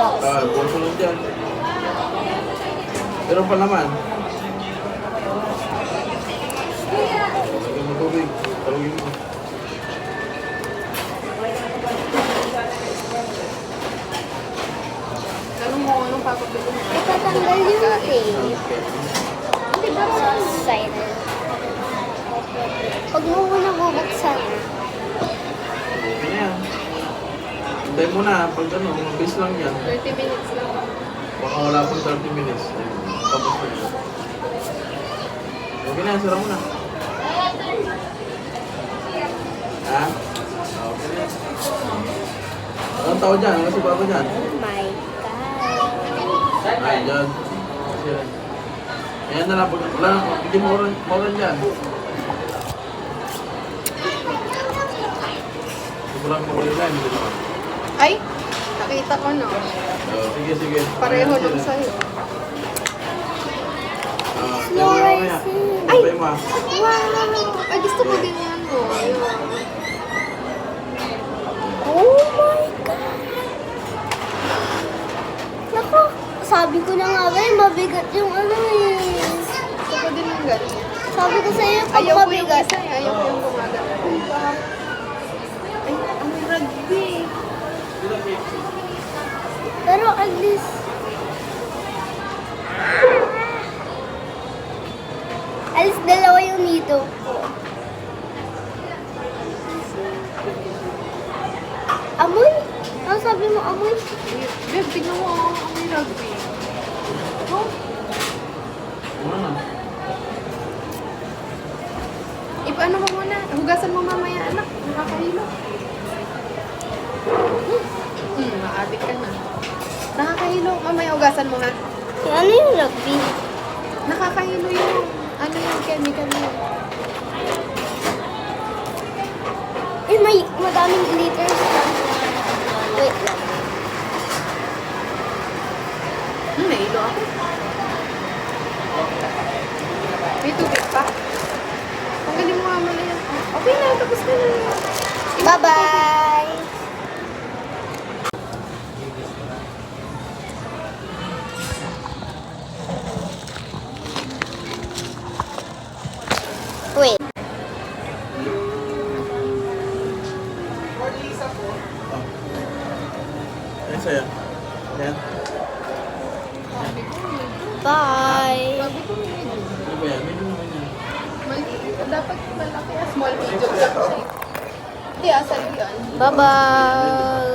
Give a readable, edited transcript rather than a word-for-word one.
Puso lang dyan. Pero pa naman. Lagyan mo tubig. Talugin mo. Tanong mo anong papapili mo. Itatanggal yung tape. Hindi ba Sa side. Huwag mo muna bubuksan. Okay na yan. Hintay mo na. Pag ano, mabilis lang yan. 30 minutes lang. Baka wala pang 30 minutes. Ayun, tapos na yan. Okay na, sara mo na. Ha? Okay na. Anong tao dyan? Ano si Papa dyan? Oh my God. Ay, dyan. Ayan na lang. Wala na. Hindi mauran dyan. Sobrang makulila. Hindi naman. Ay, nakita ko no. Sige, sige. Pareho lang sa'yo. Slow Ay! rising. Ay! Ma. Wow! Ay, gusto ko din yan mo. Ayun. Oh my God. Naku, sabi ko na nga ba mabigat yung ano eh. Gusto ko din ng ganyan. Sabi ko sa'yo, pag Ayaw ko yung mabigat. isa eh. Ayaw ko yung gumagat. Ay, ang rugby. Pero at least, dalawa yung nito ko. Amoy? Ano sabi mo, amoy? Beb, tignan mo ang rugby. Oh, Ano? ipaano mo muna. Hugasan mo mamaya, anak. Nakakahilo. Maadik ka na. Nakakahilo. Mamaya hugasan mo ha. Ano yung rugby? Nakakahilo yung ano yung chemical mo. Eh, may madaming glitters lang. Wait lang. Nahilo ako. May tubig pa. Tanggalin mo nga muna yan. Okay na, tapos ka na. Bye-bye! Wait. Ayan sa'yo. Ayan. Bye! Sabi ko medyo. Ano ba yan? Medyo naman yan. Dapat malaki. Small, medium. Hindi, asal yun. Bye-bye!